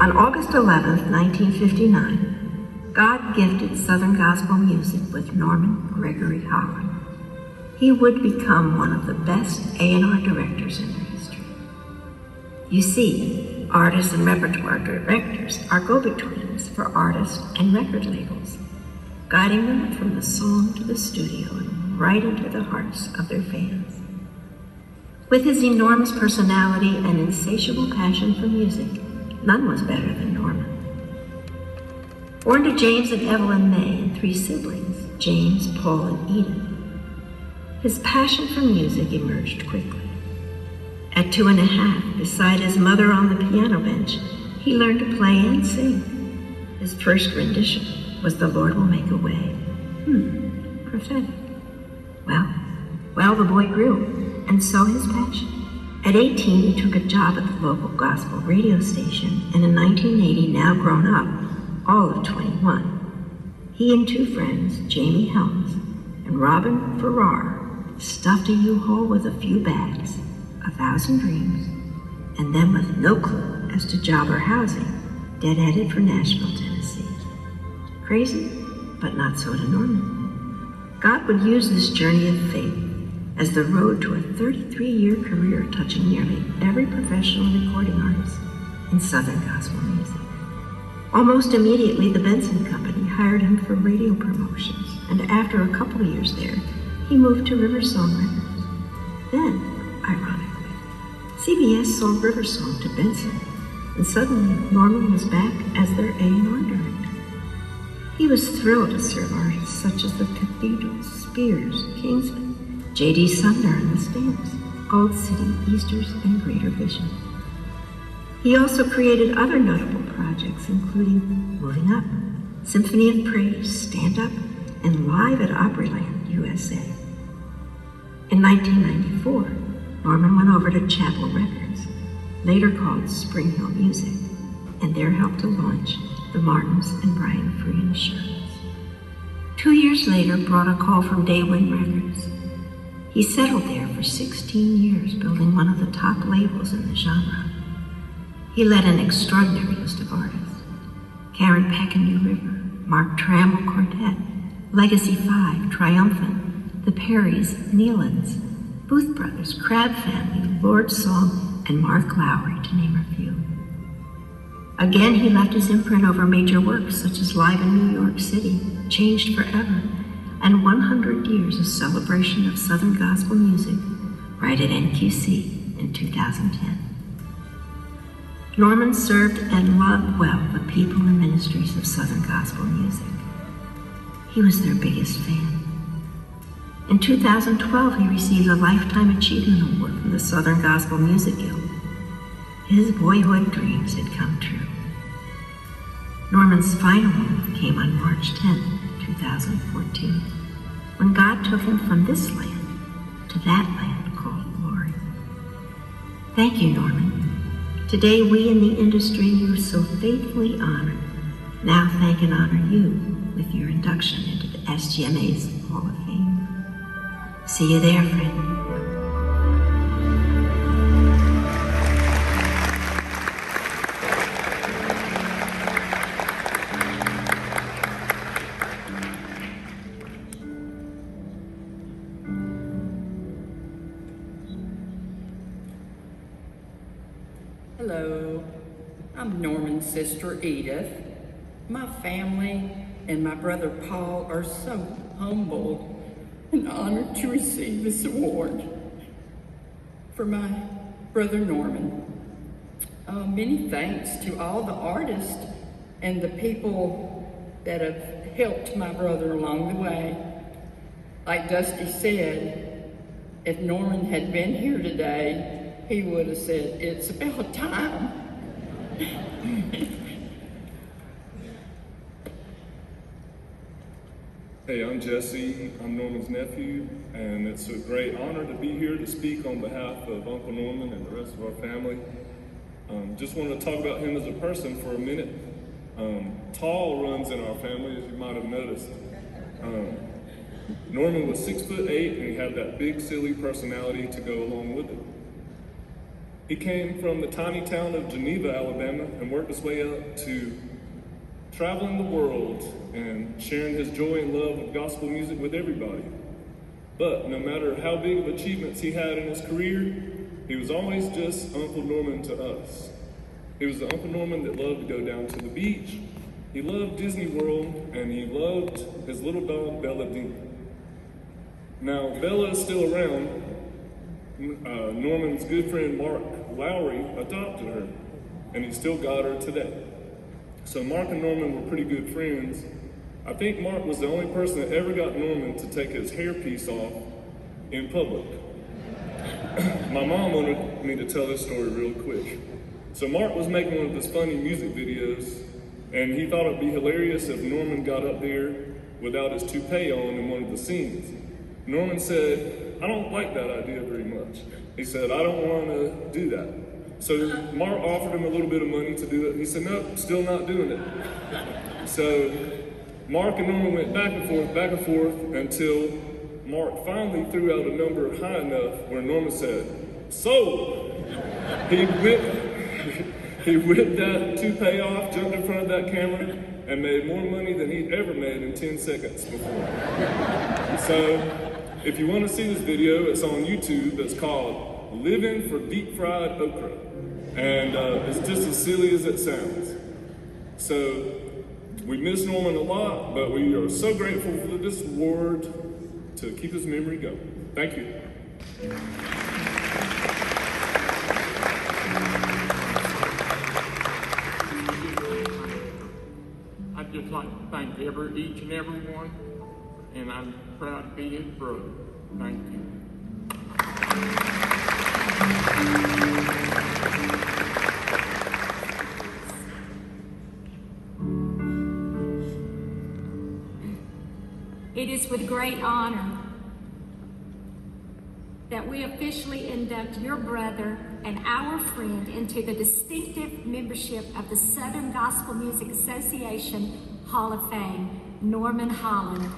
On August 11, 1959, God gifted Southern gospel music with Norman Gregory Holland. He would become one of the best A&R directors in their history. You see, artists and repertoire directors are go-betweens for artists and record labels, guiding them from the song to the studio and right into the hearts of their fans. With his enormous personality and insatiable passion for music, none was better than Norman. Born to James and Evelyn May and 3 siblings, James, Paul, and Edith, his passion for music emerged quickly. At 2.5, beside his mother on the piano bench, he learned to play and sing. His first rendition was "The Lord Will Make a Way." Prophetic. Well, the boy grew, and so his passion. At 18, he took a job at the local gospel radio station, and in 1980, now grown up, all of 21, he and 2 friends, Jamie Helms and Robin Farrar, stuffed a U-Haul with a few bags, 1,000 dreams, and then with no clue as to job or housing, dead-headed for Nashville, Tennessee. Crazy, but not so to Norman. God would use this journey of faith as the road to a 33-year career touching nearly every professional recording artist in Southern gospel music. Almost immediately, the Benson Company hired him for radio promotions, and after a couple of years there, he moved to Riversong Records. Then, ironically, CBS sold Riversong to Benson, and suddenly Norman was back as their A&R director. He was thrilled to serve artists such as the Cathedral, Spears, Kingsmen, J.D. Sumner and the Stamps, Old City, Easters, and Greater Vision. He also created other notable projects, including Moving Up, Symphony of Praise, Stand Up, and Live at Opryland, USA. In 1994, Norman went over to Chapel Records, later called Spring Hill Music, and there helped to launch the Martins and Brian Free and the Shermans. 2 years later brought a call from Daywind Records. He settled there for 16 years, building one of the top labels in the genre. He led an extraordinary list of artists: Karen Peck New River, Mark Trammell Quartet, Legacy 5, Triumphant, The Perrys, Nelons, Booth Brothers, Crab Family, Lord Song, and Mark Lowry, to name a few. Again, he left his imprint over major works such as Live in New York City, Changed Forever, and 100 Years of Celebration of Southern Gospel Music, right at NQC in 2010. Norman served and loved well the people and ministries of Southern Gospel music. He was their biggest fan. In 2012, he received a Lifetime Achievement Award from the Southern Gospel Music Guild. His boyhood dreams had come true. Norman's final move came on March 10, 2014, when God took him from this land to that land called glory. Thank you, Norman. Today, we in the industry you so faithfully honor, now thank and honor you with your induction into the SGMA's Hall of Fame. See you there, friend. Hello, I'm Norman's sister Edith. My family and my brother Paul are so humbled and honored to receive this award for my brother Norman. Many thanks to all the artists and the people that have helped my brother along the way. Like Dusty said, if Norman had been here today, he would have said, "It's about time." Hey, I'm Jesse. I'm Norman's nephew, and it's a great honor to be here to speak on behalf of Uncle Norman and the rest of our family. Just wanted to talk about him as a person for a minute. Tall runs in our family, as you might have noticed. Norman was 6'8", and he had that big, silly personality to go along with it. He came from the tiny town of Geneva, Alabama, and worked his way up to traveling the world and sharing his joy and love of gospel music with everybody. But no matter how big of achievements he had in his career, he was always just Uncle Norman to us. He was the Uncle Norman that loved to go down to the beach. He loved Disney World, and he loved his little dog, Bella Dean. Now, Bella is still around. Norman's good friend, Mark Lowry, adopted her, and he still got her today. So Mark and Norman were pretty good friends. I think Mark was the only person that ever got Norman to take his hairpiece off in public. My mom wanted me to tell this story real quick. So Mark was making one of his funny music videos, and he thought it'd be hilarious if Norman got up there without his toupee on in one of the scenes. Norman said, "I don't like that idea very much." He said, "I don't want to do that." So Mark offered him a little bit of money to do it. He said, "Nope, still not doing it." So Mark and Norman went back and forth until Mark finally threw out a number high enough where Norman said, "Sold!" He whipped that toupee off, jumped in front of that camera, and made more money than he'd ever made in 10 seconds before. So if you want to see this video, it's on YouTube. It's called "Living for Deep Fried Okra." And it's just as silly as it sounds. So we miss Norman a lot, but we are so grateful for this award to keep his memory going. Thank you. I'd just like to thank each and every one, and I'm proud to be his brother. Thank you. It is with great honor that we officially induct your brother and our friend into the distinctive membership of the Southern Gospel Music Association Hall of Fame, Norman Holland.